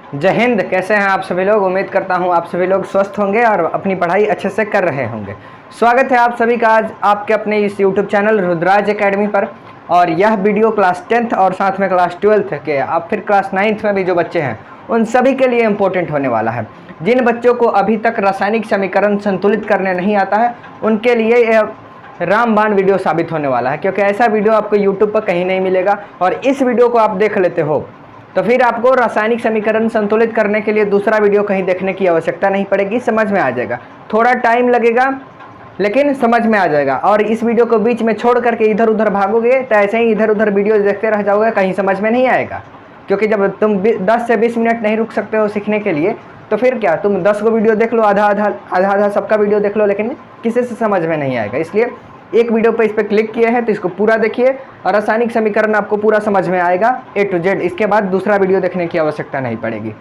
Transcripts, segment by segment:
जय हिंद। कैसे हैं आप सभी लोग? उम्मीद करता हूं आप सभी लोग स्वस्थ होंगे और अपनी पढ़ाई अच्छे से कर रहे होंगे। स्वागत है आप सभी का आज आपके अपने इस YouTube चैनल रुद्राज एकेडमी पर। और यह वीडियो क्लास 10th और साथ में क्लास 12th के अब फिर क्लास 9th में भी जो बच्चे हैं उन सभी के लिए इम्पोर्टेंट होने वाला है। जिन बच्चों को अभी तक रासायनिक समीकरण संतुलित करने नहीं आता है उनके लिए यह रामबाण वीडियो साबित होने वाला है, क्योंकि ऐसा वीडियो आपको YouTube पर कहीं नहीं मिलेगा। और इस वीडियो को आप देख लेते हो तो फिर आपको रासायनिक समीकरण संतुलित करने के लिए दूसरा वीडियो कहीं देखने की आवश्यकता नहीं पड़ेगी, समझ में आ जाएगा। थोड़ा टाइम लगेगा लेकिन समझ में आ जाएगा। और इस वीडियो को बीच में छोड़ करके इधर उधर भागोगे तो ऐसे ही इधर उधर वीडियो देखते रह जाओगे, कहीं समझ में नहीं आएगा। क्योंकि जब तुम 10 से 20 मिनट नहीं रुक सकते हो सीखने के लिए तो फिर क्या, तुम 10 को वीडियो देख लो, आधा सबका वीडियो देख लो, लेकिन किसी से समझ में नहीं आएगा। इसलिए एक वीडियो पे इस पर क्लिक किए हैं तो इसको पूरा देखिए और रासायनिक समीकरण आपको पूरा समझ में आएगा A to Z। इसके बाद दूसरा वीडियो देखने की आवश्यकता नहीं पड़ेगी।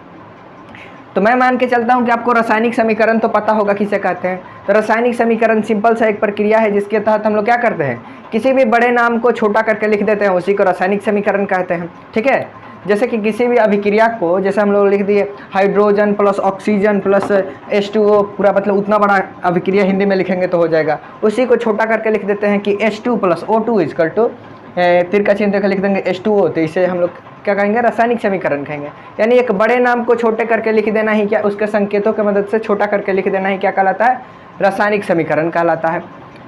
तो मैं मान के चलता हूं कि आपको रासायनिक समीकरण तो पता होगा किसे कहते हैं। तो रासायनिक समीकरण सिंपल सा एक प्रक्रिया है जिसके तहत हम लोग क्या करते हैं, किसी भी बड़े नाम को छोटा करके लिख देते हैं, उसी को रासायनिक समीकरण कहते हैं। ठीक है, जैसे कि किसी भी अभिक्रिया को जैसे हम लोग लिख दिए hydrogen plus oxygen plus H2O, पूरा मतलब उतना बड़ा अभिक्रिया हिंदी में लिखेंगे तो हो जाएगा। उसी को छोटा करके लिख देते हैं कि H2 plus O2 is equal to तिर का चिन्ह देकर लिख देंगे H2O। तो इसे हम लोग क्या कहेंगे, रासायनिक समीकरण कहेंगे। यानी एक बड़े नाम को छोटे करके लिख देना ही क्या, उसके संकेतों की मदद से छोटा करके लिख देना ही क्या कहलाता है, रासायनिक समीकरण कहलाता है।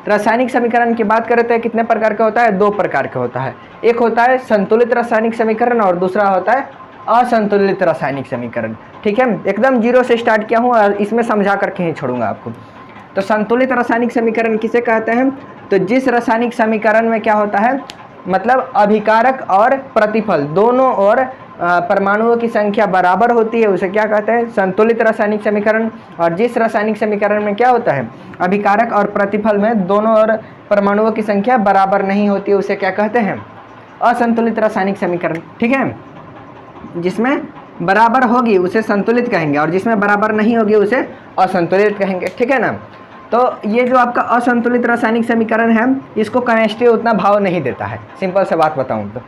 रासायनिक समीकरण की बात करते हैं कितने प्रकार का होता है, 2 प्रकार का होता है। एक होता है संतुलित रासायनिक समीकरण और दूसरा होता है असंतुलित रासायनिक समीकरण। ठीक है, एकदम जीरो से स्टार्ट किया हूँ और इसमें समझा करके ही छोड़ूंगा आपको। तो संतुलित रासायनिक समीकरण किसे कहते हैं, तो जिस रासायनिक समीकरण में क्या होता है, मतलब अभिकारक और प्रतिफल दोनों और परमाणुओं की संख्या बराबर होती है, उसे क्या कहते हैं, संतुलित रासायनिक समीकरण। और जिस रासायनिक समीकरण में क्या होता है, अभिकारक और प्रतिफल में दोनों और परमाणुओं की संख्या बराबर नहीं होती है, उसे क्या कहते हैं, असंतुलित रासायनिक समीकरण। ठीक है, जिसमें बराबर होगी उसे संतुलित कहेंगे और जिसमें बराबर नहीं होगी उसे असंतुलित कहेंगे। ठीक है ना। तो ये जो आपका असंतुलित रासायनिक समीकरण है इसको केमिस्ट्री उतना भाव नहीं देता है। सिंपल से बात बताऊं तो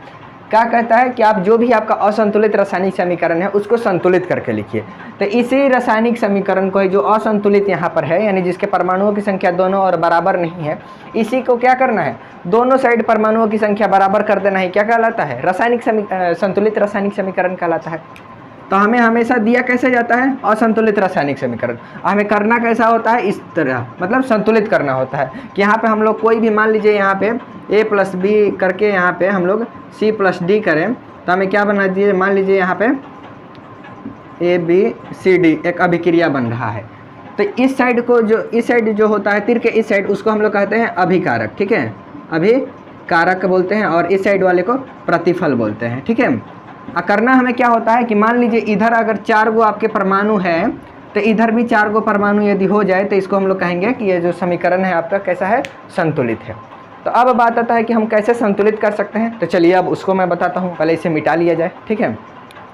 क्या कहता है कि आप जो भी आपका असंतुलित रासायनिक समीकरण है उसको संतुलित करके लिखिए। तो इसी रासायनिक समीकरण को जो असंतुलित यहाँ पर है, यानी जिसके परमाणुओं की संख्या दोनों और बराबर नहीं है, इसी को क्या करना है, दोनों साइड परमाणुओं की संख्या बराबर कर देना है। क्या कहलाता है, संतुलित रासायनिक समीकरण कहलाता है। तो हमें हमेशा दिया कैसे जाता है, असंतुलित रासायनिक समीकरण। हमें करना कैसा होता है, इस तरह, मतलब संतुलित करना होता है कि यहाँ पे हम लोग कोई भी मान लीजिए यहाँ पे A + B करके यहाँ पे हम लोग C + D करें तो हमें क्या बना दीजिए, मान लीजिए यहाँ पे ABCD एक अभिक्रिया बन रहा है। तो इस साइड को इस साइड जो होता है तीर के इस साइड, उसको हम लोग कहते हैं अभिकारक। ठीक है, अभिकारक बोलते हैं और इस साइड वाले को प्रतिफल बोलते हैं। ठीक है, करना हमें क्या होता है कि मान लीजिए इधर अगर 4 गो आपके परमाणु है तो इधर भी 4 गो परमाणु यदि हो जाए तो इसको हम लोग कहेंगे कि ये जो समीकरण है आपका कैसा है, संतुलित है। तो अब बात आता है कि हम कैसे संतुलित कर सकते हैं। तो चलिए अब उसको मैं बताता हूँ, पहले इसे मिटा लिया जाए। ठीक है,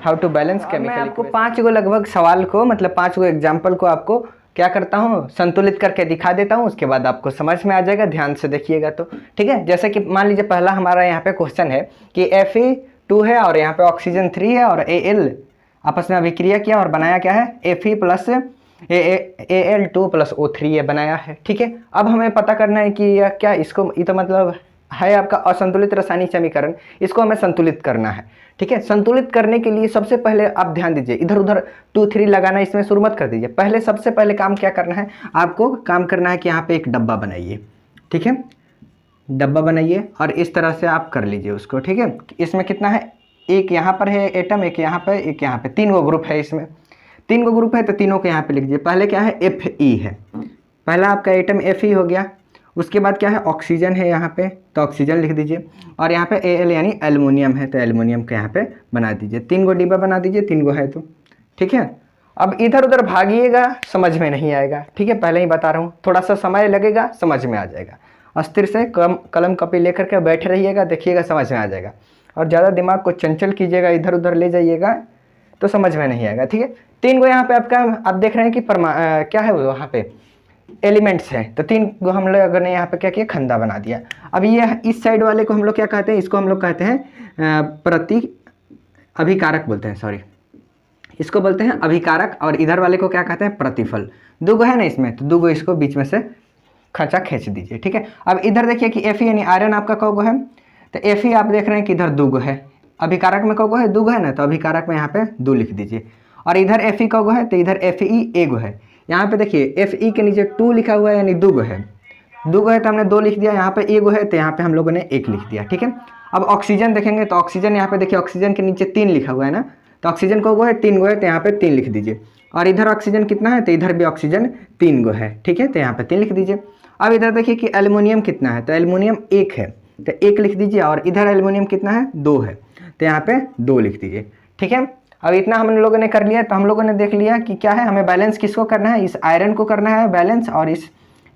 हाउ टू बैलेंस केमिकल। मैं आपको 5 गो लगभग सवाल को, मतलब 5 गो एग्जाम्पल को आपको क्या करता हूँ, संतुलित करके दिखा देता हूँ। उसके बाद आपको समझ में आ जाएगा, ध्यान से देखिएगा तो। ठीक है, जैसे कि मान लीजिए पहला हमारा यहाँ पे क्वेश्चन है कि Fe2 है और यहाँ पे ऑक्सीजन 3 है और Al आपस में अभिक्रिया किया और बनाया क्या है, Fe plus Al2 plus O3 ये बनाया है। ठीक है, अब हमें पता करना है कि यह क्या, इसको ये तो मतलब है आपका असंतुलित रासायनिक समीकरण, इसको हमें संतुलित करना है। ठीक है, संतुलित करने के लिए सबसे पहले आप ध्यान दीजिए, इधर उधर 2 3 लगाना इसमें शुरू मत कर दीजिए। पहले सबसे पहले काम क्या करना है, आपको काम करना है कि यहाँ पे एक डब्बा बनाइए। ठीक है, डब्बा बनाइए और इस तरह से आप कर लीजिए उसको। ठीक है, इसमें कितना है, एक यहाँ पर है एटम, एक यहाँ पे, एक यहाँ पे, 3 गो ग्रुप है। इसमें 3 गो ग्रुप है तो तीनों को यहाँ पे लिख दीजिए। पहले क्या है, Fe है, पहला आपका एटम Fe हो गया। उसके बाद क्या है, ऑक्सीजन है यहाँ पे, तो ऑक्सीजन लिख दीजिए। और यहाँ पे Al यानी एल्युमिनियम है, तो एल्युमिनियम को यहाँ पे बना दीजिए। 3 गो डिब्बा बना दीजिए, 3 गो है तो। ठीक है, अब इधर उधर भागिएगा, समझ में नहीं आएगा। ठीक है, पहले ही बता रहा हूँ, थोड़ा सा समय लगेगा, समझ में आ जाएगा। अस्थिर से कलम कॉपी लेकर के बैठे रहिएगा, देखिएगा समझ में आ जाएगा। और ज़्यादा दिमाग को चंचल कीजिएगा, इधर उधर ले जाइएगा तो समझ में नहीं आएगा। ठीक है, 3 गो यहाँ पे आपका आप देख रहे हैं कि क्या है वो वहाँ पे एलिमेंट्स हैं, तो 3 गो हम लोग ने यहाँ पे क्या किया, खंदा बना दिया। अब ये इस साइड वाले को हम लोग क्या कहते हैं, इसको हम लोग कहते हैं अभिकारक बोलते हैं, सॉरी इसको बोलते हैं अभिकारक, और इधर वाले को क्या कहते हैं, प्रतिफल। दुगो है ना इसमें, तो दुगो इसको बीच में से खचा खींच दीजिए, ठीक है। अब इधर देखिए कि Fe यानी आयरन आपका कौगो है, तो Fe आप देख रहे हैं कि इधर दुगो है, अभिकारक में कौगो है, दुगो है ना, तो अभिकारक में यहाँ पे 2 लिख दीजिए। और इधर Fe कौगो है, तो इधर Fe एगो है। यहाँ पे देखिए Fe के नीचे 2 लिखा हुआ है, यानी दुगो है, दुगो है तो हमने 2 लिख दिया। यहाँ पे एगो है तो यहाँ पे हम लोगों ने 1 लिख दिया, ठीक है। अब ऑक्सीजन देखेंगे तो ऑक्सीजन यहाँ पे देखिए, ऑक्सीजन के नीचे 3 लिखा हुआ है ना, तो ऑक्सीजन कौगो है, 3 गो है, तो यहाँ पे 3 लिख दीजिए। और इधर ऑक्सीजन कितना है, तो इधर भी ऑक्सीजन 3 गो है, ठीक है, तो यहाँ पे 3 लिख दीजिए। अब इधर देखिए कि एल्युमिनियम कितना है, तो एल्युमिनियम 1 है, तो 1 लिख दीजिए। और इधर एल्युमिनियम कितना है, 2 है, तो यहाँ पे 2 लिख दीजिए, ठीक है। अब इतना हम लोगों ने कर लिया, तो हम लोगों ने देख लिया कि क्या है, हमें बैलेंस किसको करना है, इस आयरन को करना है बैलेंस, और इस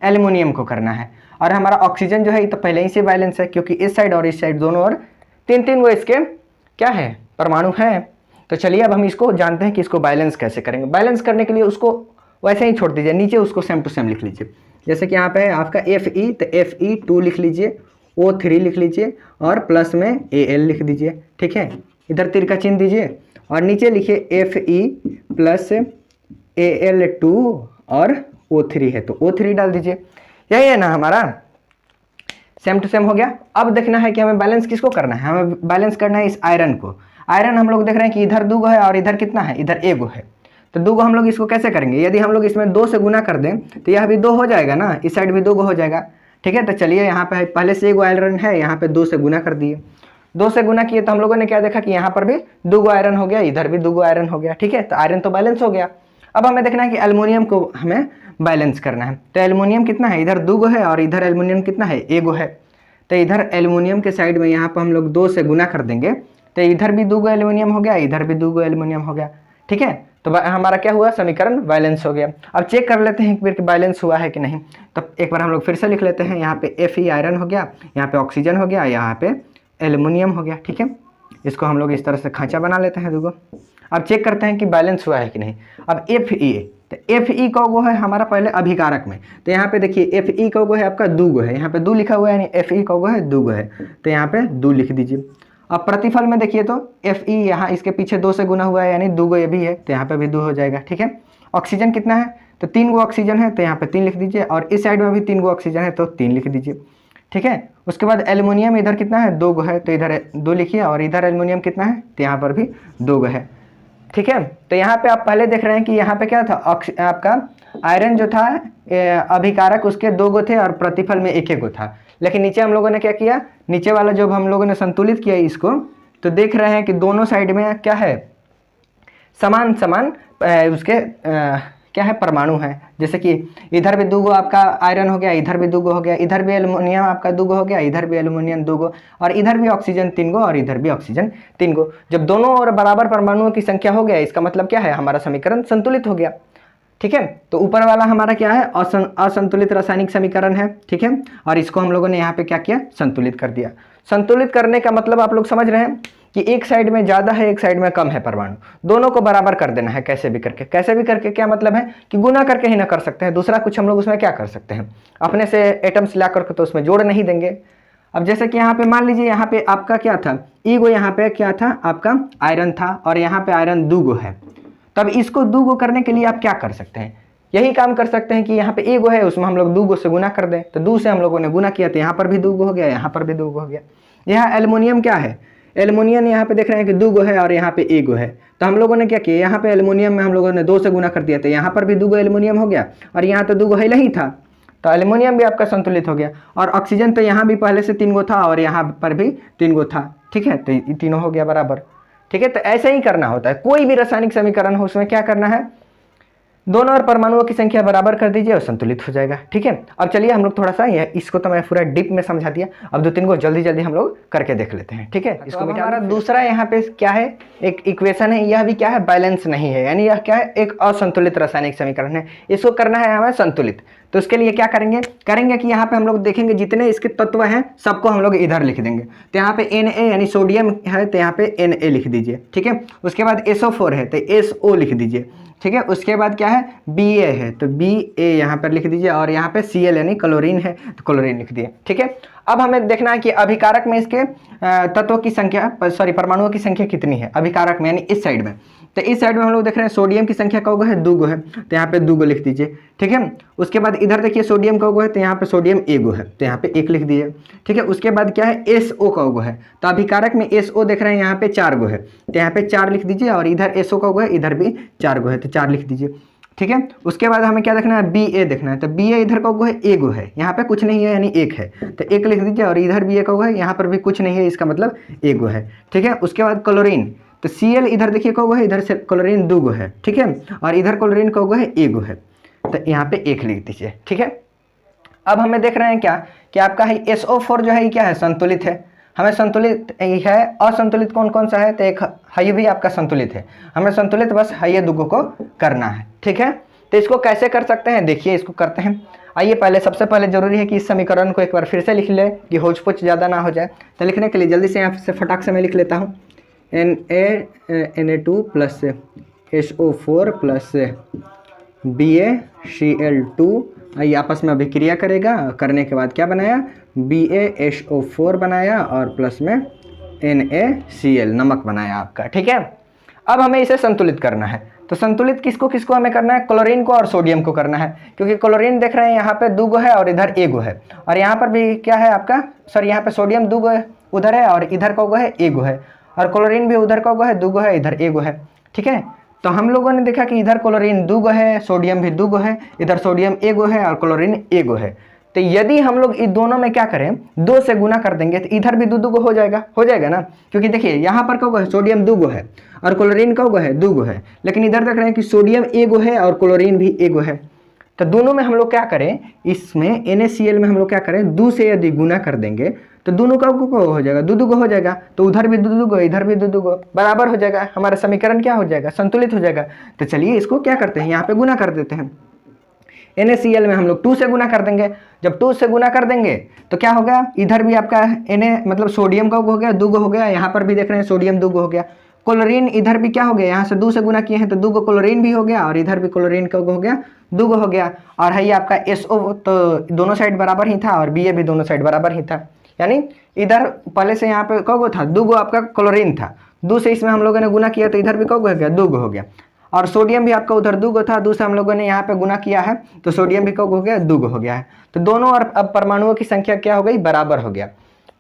एल्युमिनियम को करना है। और हमारा ऑक्सीजन जो है ये तो पहले ही से बैलेंस है, क्योंकि इस साइड और इस साइड दोनों और 3-3 वो इसके क्या है, परमाणु है। तो चलिए अब हम इसको जानते हैं कि इसको बैलेंस कैसे करेंगे। बैलेंस करने के लिए उसको वैसे ही छोड़ दीजिए, नीचे उसको सेम टू सेम लिख लीजिए। जैसे कि यहाँ पे है आपका Fe, तो Fe2 लिख लीजिए, O3 लिख लीजिए, और प्लस में Al लिख दीजिए, ठीक है। इधर तीर का चिन्ह दीजिए और नीचे लिखिए Fe प्लस Al2 और O3 है, तो O3 डाल दीजिए। यही है ना हमारा, सेम टू सेम हो गया। अब देखना है कि हमें बैलेंस किसको करना है, हमें बैलेंस करना है इस आयरन को। आयरन हम लोग देख रहे हैं कि इधर 2 गो है और इधर कितना है, इधर 1 गो है, तो 2 गो हम लोग इसको कैसे करेंगे, यदि हम लोग इसमें 2 से गुना कर दें तो यह भी 2 हो जाएगा ना, इस साइड भी 2 गो हो जाएगा, ठीक है। तो चलिए यहाँ पे पहले से 1 गो आयरन है, यहाँ पे 2 से गुना कर दिए, 2 से गुना किए तो हम लोगों ने क्या देखा कि यहाँ पर भी 2 गो आयरन हो गया, इधर भी 2 गो आयरन हो गया, ठीक है। तो आयरन तो बैलेंस हो गया। अब हमें देखना है कि एल्युमिनियम को हमें बैलेंस करना है। तो एल्युमिनियम कितना है, इधर 2 गो है और इधर एल्युमिनियम कितना है, 1 गो है, तो इधर एल्युमिनियम के साइड में यहाँ पर हम लोग 2 से गुना कर देंगे, तो इधर भी 2 गो एल्युमिनियम हो गया, इधर भी 2 गो एल्युमिनियम हो गया, ठीक है। तो हमारा क्या हुआ, समीकरण बैलेंस हो गया। अब चेक कर लेते हैं एक बार कि बैलेंस हुआ है कि नहीं। तो एक बार हम लोग फिर से लिख लेते हैं, यहाँ पे Fe आयरन हो गया, यहाँ पे ऑक्सीजन हो गया, यहाँ पे एल्युमिनियम हो गया, ठीक है। इसको हम लोग इस तरह से खांचा बना लेते हैं 2 गो। अब चेक करते हैं कि बैलेंस हुआ है कि नहीं। अब Fe, तो Fe कौगो है हमारा पहले अभिकारक में, तो यहाँ पे देखिए Fe कौगो है आपका 2 गो है, यहाँ पे 2 लिखा हुआ है, यानी Fe कौगो है 2 गो है, तो यहाँ पे 2 लिख दीजिए। अब प्रतिफल में देखिए तो Fe यहाँ इसके पीछे 2 से गुना हुआ है, यानी 2 गो ये भी है, तो यहाँ पे भी 2 हो जाएगा, ठीक है। ऑक्सीजन कितना है, तो 3 गो ऑक्सीजन है, तो यहाँ पे 3 लिख दीजिए। और इस साइड में भी 3 गो ऑक्सीजन है, तो 3 लिख दीजिए, ठीक है। उसके बाद एल्युमिनियम इधर कितना है, 2 गो है, तो इधर 2 लिखिए। और इधर एल्युमिनियम कितना है, तो यहाँ पर भी 2 गो है, ठीक है। तो यहाँ पे आप पहले देख रहे हैं कि यहाँ पे क्या था, आपका आयरन जो था अभिकारक उसके 2 गो थे और प्रतिफल में 1 गो था। लेकिन नीचे हम लोगों ने क्या किया, नीचे वाला जब हम लोगों ने संतुलित किया इसको, तो देख रहे हैं कि दोनों साइड में क्या है, समान समान उसके क्या है, परमाणु है। जैसे कि इधर भी 2 गो आपका आयरन हो गया, इधर भी 2 गो हो गया, इधर भी एल्युमिनियम आपका 2 गो हो गया, इधर भी एल्युमिनियम 2 गो, और इधर भी ऑक्सीजन 3 गो और इधर भी ऑक्सीजन 3 गो। जब दोनों और बराबर परमाणुओं की संख्या हो गया, इसका मतलब क्या है, हमारा समीकरण संतुलित हो गया, ठीक है। तो ऊपर वाला हमारा क्या है, असंतुलित रासायनिक समीकरण है, ठीक है। और इसको हम लोगों ने यहाँ पे क्या किया, संतुलित कर दिया। संतुलित करने का मतलब आप लोग समझ रहे हैं कि एक साइड में ज़्यादा है, एक साइड में कम है परमाणु, दोनों को बराबर कर देना है कैसे भी करके। कैसे भी करके क्या मतलब है कि गुना करके ही ना कर सकते हैं, दूसरा कुछ हम लोग उसमें क्या कर सकते हैं, अपने से एटम्स ला करके तो उसमें जोड़ नहीं देंगे। अब जैसे कि यहाँ पे मान लीजिए, यहाँ पे आपका क्या था, ईगो, यहाँ पे क्या था आपका आयरन था, और यहाँ पे आयरन 2 गो है। तब इसको 2 गो करने के लिए आप क्या कर सकते हैं, यही काम कर सकते हैं कि यहाँ पे 1 गो है, उसमें हम लोग 2 गो से गुना कर दें, तो 2 से हम लोगों ने गुना किया, तो यहाँ पर भी 2 गो हो गया, यहाँ पर भी 2 गो हो गया। यहाँ एल्युमिनियम क्या है, एल्युमिनियम यहाँ पे देख रहे हैं कि 2 गो है और यहाँ पे 1 गो है, तो हम लोगों ने क्या किया, यहाँ पे एल्युमिनियम में हम लोगों ने 2 से गुना कर दिया, तो यहाँ पर भी 2 गो एल्युमिनियम हो गया, और यहाँ तो 2 गो ही था, तो एल्युमिनियम भी आपका संतुलित हो गया। और ऑक्सीजन तो यहाँ भी पहले से 3 गो था और यहाँ पर भी 3 गो था, ठीक है, तो ये तीनों हो गया बराबर, ठीक है। तो ऐसे ही करना होता है, कोई भी रासायनिक समीकरण हो उसमें क्या करना है, दोनों और परमाणुओं की संख्या बराबर कर दीजिए और संतुलित हो जाएगा, ठीक है। अब चलिए हम लोग थोड़ा सा इसको तो मैं पूरा डीप में समझा दिया, अब 2-3 को जल्दी जल्दी हम लोग करके देख लेते हैं, ठीक है। इसको हमारा दूसरा यहाँ पे क्या है, एक इक्वेशन है, यह भी क्या है, बैलेंस नहीं है, यानी यह क्या है, एक असंतुलित रासायनिक समीकरण है, इसको करना है हमें संतुलित। तो इसके लिए क्या करेंगे कि यहाँ पे हम लोग देखेंगे जितने इसके तत्व हैं सबको हम लोग इधर लिख देंगे। तो यहाँ पे Na यानी सोडियम है, तो यहाँ पे Na लिख दीजिए, ठीक है। उसके बाद SO4 है, तो SO लिख दीजिए, ठीक है। उसके बाद क्या है, Ba है, तो Ba यहाँ पर लिख दीजिए, और यहाँ पे Cl यानी क्लोरीन है, तो क्लोरीन लिख दिए, ठीक है। अब हमें देखना है कि अभिकारक में इसके तत्वों की संख्या, सॉरी परमाणुओं की संख्या कितनी है अभिकारक में, यानी इस साइड में। तो इस साइड में हम लोग देख रहे हैं सोडियम की संख्या कौगो है, 2 गो है, तो यहाँ पे 2 गो लिख दीजिए। ठीक है, उसके बाद इधर देखिए सोडियम कौगो है, तो यहाँ पे सोडियम 1 गो है, तो यहाँ पे 1 लिख दीजिए। ठीक है, उसके बाद क्या है, SO कौगो है, तो अभिकारक में SO देख रहे हैं यहाँ पे 4 गो है, तो यहाँ पे 4 लिख दीजिए, और इधर SO कौगो है, इधर भी 4 गो है, तो 4 लिख दीजिए। ठीक है, उसके बाद हमें क्या देखना है, BA देखना है, तो BA इधर कौगो है, 1 गो है, यहाँ पे कुछ नहीं है यानी 1 है, तो 1 लिख दीजिए, और इधर BA कौगो है, यहाँ पर भी कुछ नहीं है, इसका मतलब 1 गो है। ठीक है, उसके बाद क्लोरीन, तो Cl इधर देखिए कौगो है, इधर से क्लोरीन 2 गो है। ठीक है, और इधर क्लोरीन कौगो है, 1 गो है, तो यहाँ पे 1 लिख दीजिए। ठीक है, अब हमें देख रहे हैं क्या कि आपका है SO4 जो है ये क्या है, संतुलित है। हमें संतुलित है, असंतुलित कौन कौन सा है, तो एक है भी आपका संतुलित है, हमें संतुलित बस है ये 2 को करना है। ठीक है, तो इसको कैसे कर सकते हैं, देखिए इसको करते हैं। आइए पहले सबसे पहले जरूरी है कि इस समीकरण को एक बार फिर से लिख ले कि होच पोच ज़्यादा ना हो जाए। तो लिखने के लिए जल्दी से यहाँ से फटाक से मैं लिख लेता हूँ, Na2 plus SO4 plus BaCl2, ये आपस में अभिक्रिया करेगा, करने के बाद क्या बनाया, BaSO4 बनाया और प्लस में NaCl नमक बनाया आपका। ठीक है, अब हमें इसे संतुलित करना है, तो संतुलित किसको किसको हमें करना है, क्लोरीन को और सोडियम को करना है, क्योंकि क्लोरीन देख रहे हैं यहाँ पे 2 गो है और इधर 1 गो है, और यहाँ पर भी क्या है आपका, सॉरी यहाँ पे सोडियम 2 गो है उधर है, और इधर कौगो है 1 गो है, और क्लोरीन भी उधर कौगो है 2 गो है, इधर 1 गो है। ठीक है, तो हम लोगों ने देखा कि इधर क्लोरीन 2 गो है, सोडियम भी 2 गो है, इधर सोडियम 1 गो है और क्लोरीन 1 गो है। तो यदि हम लोग इन दोनों में क्या करें, 2 से गुना कर देंगे, तो इधर भी 2 गो हो जाएगा ना, क्योंकि देखिए यहाँ पर कौगो है, सोडियम 2 गो है और क्लोरीन कौगो है, 2 गो है, लेकिन इधर देख रहे हैं कि सोडियम 1 गो है और क्लोरीन भी 1 गो है। तो दोनों में हम लोग क्या करें, इसमें NaCl में हम लोग क्या करें, 2 से यदि गुना कर देंगे तो दोनों का हो जाएगा, 2 गो हो जाएगा, तो उधर भी 2 गो इधर भी 2 गो बराबर हो जाएगा, हमारा समीकरण क्या हो जाएगा, संतुलित हो जाएगा। तो चलिए इसको क्या करते हैं, यहाँ पे गुना कर देते हैं। NaCl में हम लोग 2 से गुना कर देंगे, जब 2 से गुना कर देंगे तो क्या होगा, इधर भी आपका Na मतलब सोडियम का हो गया, 2 गो हो गया, यहाँ पर भी देख रहे हैं सोडियम 2 गो हो गया, क्लोरीन इधर भी क्या हो गया, यहाँ से 2 से गुना किए हैं तो 2 गो क्लोरीन भी हो गया, और इधर भी क्लोरीन का हो गया, 2 गो हो गया, और है ये आपका SO, तो दोनों साइड बराबर ही था, और BA भी दोनों साइड बराबर ही था, यानी इधर पहले से यहाँ पे कौगो था, 2 गो आपका क्लोरीन था, 2 से इसमें हम लोगों ने गुना किया तो इधर भी कौगो हो गया, 2 गो हो गया, और सोडियम भी आपका उधर 2 गो था, 2 से हम लोगों ने यहाँ पे गुना किया है तो सोडियम भी कौगो हो गया, 2 गो हो गया है। तो दोनों और अब परमाणुओं की संख्या क्या हो गई, बराबर हो गया।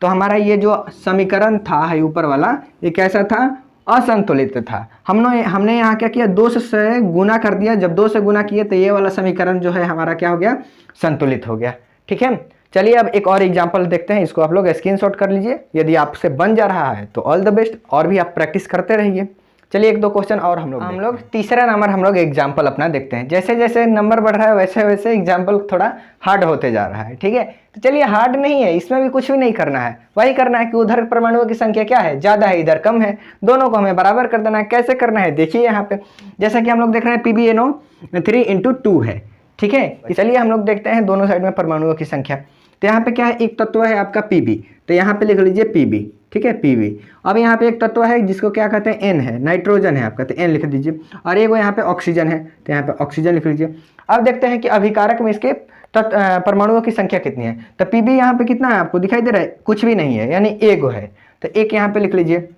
तो हमारा ये जो समीकरण था है ऊपर वाला, ये कैसा था, असंतुलित था। हमने यहाँ क्या किया, 2 से गुना कर दिया, जब 2 से गुना किए तो ये वाला समीकरण जो है हमारा क्या हो गया, संतुलित हो गया। ठीक है, चलिए अब एक और एग्जाम्पल देखते हैं, इसको आप लोग स्क्रीनशॉट कर लीजिए, यदि आपसे बन जा रहा है तो ऑल द बेस्ट, और भी आप प्रैक्टिस करते रहिए। चलिए 1-2 क्वेश्चन और हम लोग तीसरा नंबर हम लोग एग्जाम्पल अपना देखते हैं। जैसे जैसे नंबर बढ़ रहा है वैसे वैसे एग्जाम्पल थोड़ा हार्ड होते जा रहा है। ठीक है, तो चलिए हार्ड नहीं है, इसमें भी कुछ भी नहीं करना है, वही करना है कि उधर परमाणुओं की संख्या क्या है, ज़्यादा है, इधर कम है, दोनों को हमें बराबर कर देना है। कैसे करना है देखिए यहाँ पे, जैसा कि हम लोग देख रहे हैं PbNO3 × 2 है। ठीक है, चलिए हम लोग देखते हैं दोनों साइड में परमाणुओं की संख्या। तो यहाँ पे क्या है, एक तत्व है आपका Pb, तो यहाँ पे लिख लीजिए Pb। ठीक है, Pb। अब यहाँ पे एक तत्व है जिसको क्या कहते हैं, N है, नाइट्रोजन है आपका, तो N लिख दीजिए, और एक यहाँ पे ऑक्सीजन है, तो यहाँ पे ऑक्सीजन लिख लीजिए। अब देखते हैं कि अभिकारक में इसके परमाणुओं की संख्या कितनी है। तो Pb यहाँ पे कितना है, आपको दिखाई दे रहा है, कुछ भी नहीं है, यानी 1 गो है, तो 1 यहाँ पे लिख लीजिए।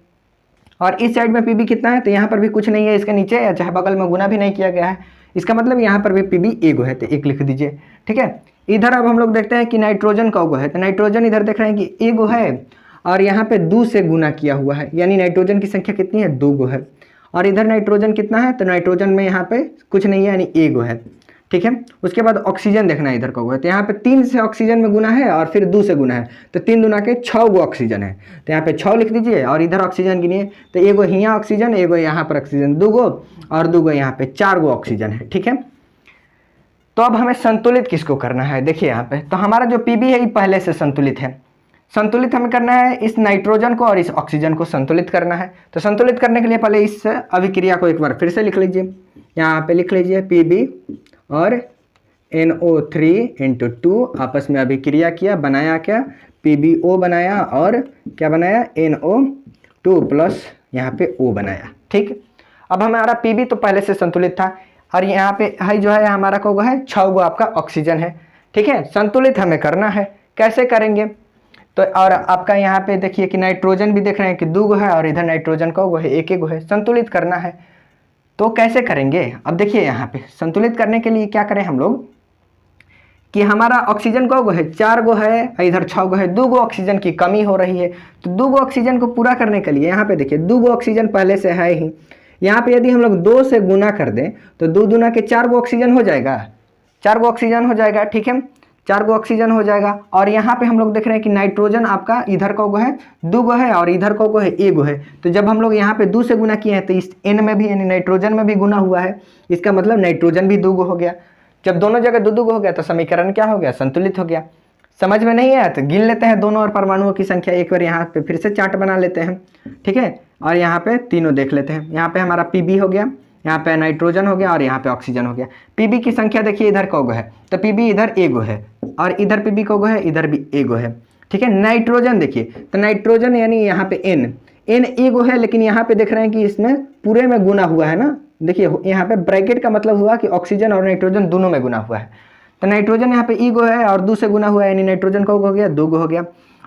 और इस साइड में Pb कितना है, तो यहाँ पर भी कुछ नहीं है, इसके नीचे या चाहे बगल में गुना भी नहीं किया गया है, इसका मतलब यहाँ पर भी Pb 1 गो है, तो 1 लिख दीजिए। ठीक है, इधर अब हम लोग देखते हैं कि नाइट्रोजन का गो है, तो नाइट्रोजन इधर देख रहे हैं कि 1 गो है, और यहाँ पे 2 से गुना किया हुआ है, यानी नाइट्रोजन की संख्या कितनी है, 2 गो है, और इधर नाइट्रोजन कितना है, तो नाइट्रोजन में यहाँ पे कुछ नहीं है, यानी 1 गो है। ठीक है, उसके बाद ऑक्सीजन देखना है, इधर का है, तो यहाँ पे 3 से ऑक्सीजन में गुना है और फिर 2 से गुना है, तो 3 दूना के 6 गो ऑक्सीजन है, तो यहाँ पे 6 लिख दीजिए, और इधर ऑक्सीजन गिनिए, तो 1 गो यहाँ ऑक्सीजन, 1 गो यहाँ पर ऑक्सीजन, 2 गो, और 2 गो यहाँ पे 4 गो ऑक्सीजन है। ठीक है, तो अब हमें संतुलित किसको करना है, देखिए यहाँ पे, तो हमारा जो Pb है ये पहले से संतुलित है, संतुलित हमें करना है इस नाइट्रोजन को और इस ऑक्सीजन को संतुलित करना है। तो संतुलित करने के लिए पहले इस अभिक्रिया को एक बार फिर से लिख लीजिए, यहाँ पे लिख लीजिए Pb और NO3 × 2 आपस में अभिक्रिया किया, बनाया क्या, PbO बनाया, और क्या बनाया, NO2 प्लस यहाँ पे O बनाया। ठीक, अब हमारा Pb तो पहले से संतुलित था, और यहाँ पे है जो है हमारा को है 6 गो आपका ऑक्सीजन है। ठीक है, संतुलित हमें करना है, कैसे करेंगे, तो और आपका यहाँ पे देखिए कि नाइट्रोजन भी देख रहे हैं कि 2 गो है, और इधर नाइट्रोजन का गो है 1 गो है, संतुलित करना है। तो कैसे करेंगे? अब देखिए यहाँ पे संतुलित करने के लिए क्या करें हम लोग कि हमारा ऑक्सीजन को है 4 गो है, इधर 6 गो है, 2 गो ऑक्सीजन की कमी हो रही है। तो 2 गो ऑक्सीजन को पूरा करने के लिए यहाँ पे देखिए 2 गो ऑक्सीजन पहले से है ही। यहाँ पे यदि हम लोग 2 से गुना कर दें तो 2 दूना के 4 गो ऑक्सीजन हो जाएगा, 4 गो ऑक्सीजन हो जाएगा, ठीक है, 4 गो ऑक्सीजन हो जाएगा। और यहाँ पे हम लोग देख रहे हैं कि नाइट्रोजन आपका इधर को गो है 2 गो है और इधर को गो है 1 गो है। तो जब हम लोग यहाँ पे 2 से गुना किए हैं तो इस N में भी यानी नाइट्रोजन में भी गुना हुआ है, इसका मतलब नाइट्रोजन भी 2 गो हो गया। जब दोनों जगह 2 गो हो गया तो समीकरण क्या हो गया? संतुलित हो गया। समझ में नहीं आया तो गिन लेते हैं दोनों और परमाणुओं की संख्या, एक बार यहाँ पे फिर से चार्ट बना लेते हैं, ठीक है, और यहाँ पे तीनों देख लेते हैं। यहाँ पे हमारा Pb हो गया, यहाँ पे नाइट्रोजन हो गया और यहाँ पे ऑक्सीजन हो गया। Pb की संख्या देखिए इधर को है तो Pb इधर एगो है और इधर Pb को है, इधर भी एगो है, ठीक है। नाइट्रोजन देखिए तो नाइट्रोजन यानी यहाँ पे N एगो है, लेकिन यहाँ पे देख रहे हैं कि इसमें पूरे में गुना हुआ है ना, देखिए यहाँ पे ब्रैकेट का मतलब हुआ कि ऑक्सीजन और नाइट्रोजन दोनों में गुना हुआ है। तो नाइट्रोजन यहाँ पे ईगो है और 2 से गुना हुआ है यानी नाइट्रोजन का हो गया 2 गो हो गया।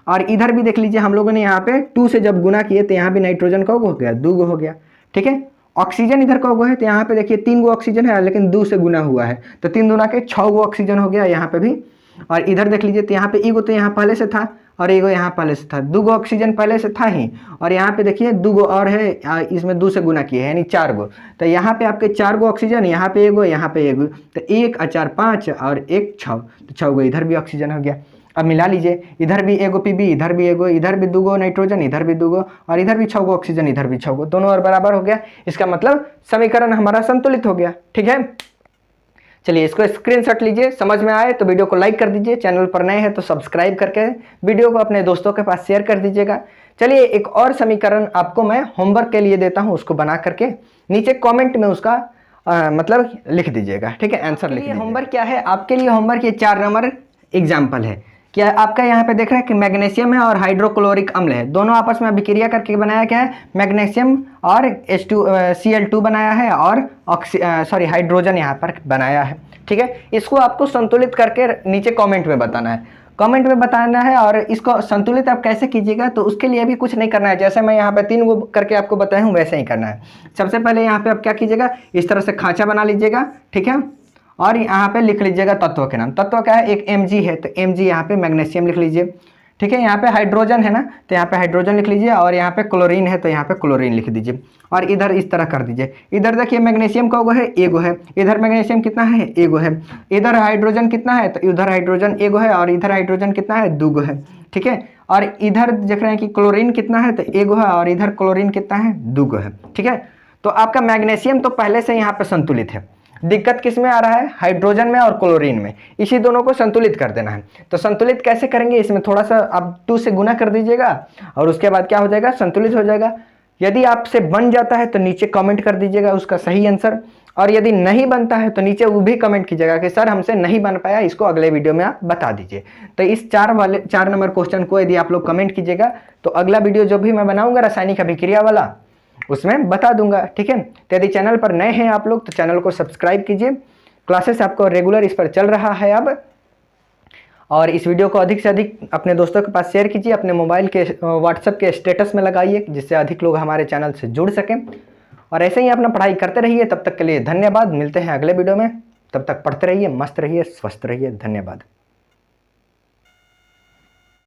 और इधर भी देख लीजिए हम लोगों ने यहाँ पे 2 से जब गुना किए तो यहाँ भी नाइट्रोजन का हो गया 2 गो हो गया, ठीक है। ऑक्सीजन इधर का है तो यहाँ पे देखिए 3 गो ऑक्सीजन है लेकिन 2 से गुना हुआ है तो 3 दूना के 6 गो ऑक्सीजन हो गया यहाँ पे भी। और इधर देख लीजिए तो यहाँ पे ईगो तो यहाँ पहले से था और एगो यहाँ पहले से था, 2 गो ऑक्सीजन पहले से था ही। और यहाँ पे देखिए 2 गो और है, इसमें 2 से गुना किए हैं यानी 4 गो। तो यहाँ पे आपके 4 गो ऑक्सीजन, यहाँ पे एगो, यहाँ पे एगो, तो 1 और 4 5 और 1 6, तो 6 गो इधर भी ऑक्सीजन हो गया। अब मिला लीजिए, इधर भी एगो Pb, इधर भी एगो, इधर भी 2 गो नाइट्रोजन, इधर भी 2 गो और इधर भी 6 गो ऑक्सीजन, इधर भी 6 गो, दोनों और बराबर हो गया। इसका मतलब समीकरण हमारा संतुलित हो गया, ठीक है। चलिए इसको स्क्रीनशॉट लीजिए, समझ में आए तो वीडियो को लाइक कर दीजिए, चैनल पर नए हैं तो सब्सक्राइब करके वीडियो को अपने दोस्तों के पास शेयर कर दीजिएगा। चलिए एक और समीकरण आपको मैं होमवर्क के लिए देता हूं, उसको बना करके नीचे कमेंट में उसका मतलब लिख दीजिएगा, ठीक है, आंसर लिख दीजिए। होमवर्क क्या है आपके लिए? होमवर्क ये 4 नंबर एग्जाम्पल है। क्या आपका यहाँ पे देख रहे हैं कि मैग्नीशियम है और हाइड्रोक्लोरिक अम्ल है, दोनों आपस में अभिक्रिया करके बनाया क्या है? मैग्नीशियम और Cl2 बनाया है और हाइड्रोजन यहाँ पर बनाया है, ठीक है। इसको आपको संतुलित करके नीचे कमेंट में बताना है, कमेंट में बताना है। और इसको संतुलित आप कैसे कीजिएगा तो उसके लिए भी कुछ नहीं करना है, जैसे मैं यहाँ पे 3 गो करके आपको बताया हूँ वैसे ही करना है। सबसे पहले यहाँ पे आप क्या कीजिएगा, इस तरह से खांचा बना लीजिएगा, ठीक है, और यहाँ पे लिख लीजिएगा तत्व के नाम। तत्व क्या है? एक Mg है तो Mg यहाँ पे मैग्नीशियम लिख लीजिए, ठीक है। यहाँ पे हाइड्रोजन है ना तो यहाँ पे हाइड्रोजन लिख लीजिए, और यहाँ पे क्लोरीन है तो यहाँ पे क्लोरीन लिख दीजिए। और इधर इस तरह कर दीजिए, इधर देखिए मैग्नीशियम का है एगो है, इधर मैग्नीशियम कितना है? एगो है। इधर हाइड्रोजन कितना है? तो इधर हाइड्रोजन एगो है और इधर हाइड्रोजन कितना है? 2 गो है, ठीक है। और इधर देख रहे हैं कि क्लोरीन कितना है? तो एगो है और इधर क्लोरीन कितना है? 2 गो है, ठीक है। तो आपका मैग्नीशियम तो पहले से यहाँ पे संतुलित है, दिक्कत किस में आ रहा है? हाइड्रोजन में और क्लोरीन में, इसी दोनों को संतुलित कर देना है। तो संतुलित कैसे करेंगे? इसमें थोड़ा सा आप 2 से गुना कर दीजिएगा और उसके बाद क्या हो जाएगा? संतुलित हो जाएगा। यदि आपसे बन जाता है तो नीचे कमेंट कर दीजिएगा उसका सही आंसर, और यदि नहीं बनता है तो नीचे वो भी कमेंट कीजिएगा कि सर हमसे नहीं बन पाया, इसको अगले वीडियो में आप बता दीजिए। तो इस 4 नंबर क्वेश्चन को यदि आप लोग कमेंट कीजिएगा तो अगला वीडियो जो भी मैं बनाऊंगा रासायनिक अभिक्रिया वाला उसमें बता दूंगा, ठीक है। तो यदि चैनल पर नए हैं आप लोग तो चैनल को सब्सक्राइब कीजिए, क्लासेस आपको रेगुलर इस पर चल रहा है अब। और इस वीडियो को अधिक से अधिक अपने दोस्तों के पास शेयर कीजिए, अपने मोबाइल के व्हाट्सएप के स्टेटस में लगाइए जिससे अधिक लोग हमारे चैनल से जुड़ सकें। और ऐसे ही अपना पढ़ाई करते रहिए। तब तक के लिए धन्यवाद, मिलते हैं अगले वीडियो में, तब तक पढ़ते रहिए, मस्त रहिए, स्वस्थ रहिए, धन्यवाद।